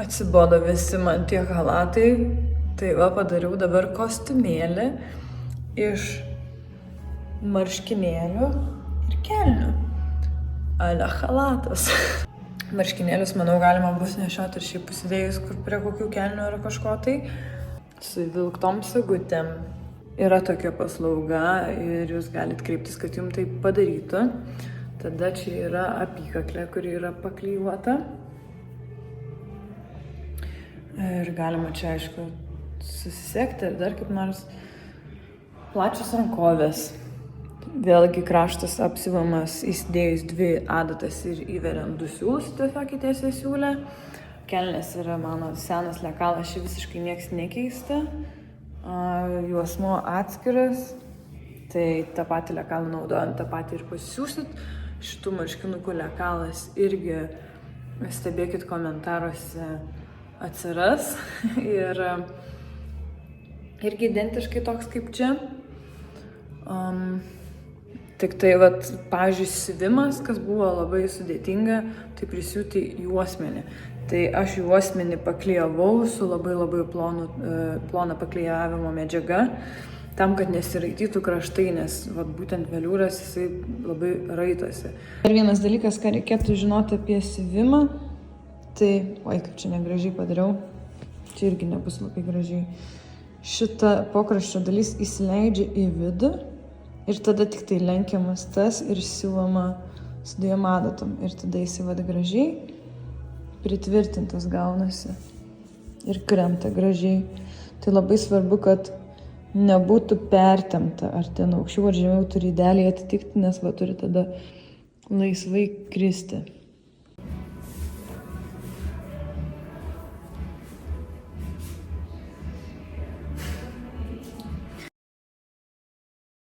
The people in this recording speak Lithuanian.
Atsibodo visi man tie halatai, tai va padariau dabar kostiumėlį iš marškinėlių ir kelnių. Ale halatas. Marškinėlius, manau, galima bus nešioti ir šiaip pasidėjus kur prie kokių kelnių ar kažko tai. Su vilktom sagutėm. Yra tokia paslauga ir jūs galite kreiptis, kad jums tai padarytų. Tada čia yra apykaklė, kuri yra paklijuota. Ir galima čia, aišku, susisiekti ir dar kaip nors. Plačios rankovės. Vėlgi kraštas apsiuvamas įsidėjus 2 adatas ir įveriant 2 siūlus, tiesiog į tiesią siūlę. Kelnės yra mano senas lekalas, čia visiškai nieks nekeista. Juosmuo atskiras, tai tą patį lekalą naudojant, tą patį ir pasisiūsit. Šitų marškinukų lekalas irgi, stebėkit komentaruose, atsiras ir irgi identiškai toks kaip čia. Tik tai, vat, pavyzdžiui, siuvimas, kas buvo labai sudėtinga, tai prisiūti juosmenį. Tai aš juosmenį paklijavau su labai plona paklijavimo medžiaga, tam, kad nesiraitytų kraštai, nes vat, būtent veliūras jisai labai raitosi. Ir vienas dalykas, ką reikėtų žinoti apie siuvimą, tai, kaip čia negražiai padariau, čia irgi nebus labai gražiai. Šita pokraščio dalis įsileidžia į vidų ir tada tik tai lenkiamas tas ir siūvama su 2 adatom. Ir tada jisai vada gražiai pritvirtintas gaunasi ir krenta gražiai. Tai labai svarbu, kad nebūtų pertempta, ar ten aukščiau ar žemiau turi idealiai atitikti, nes va turi tada laisvai kristi.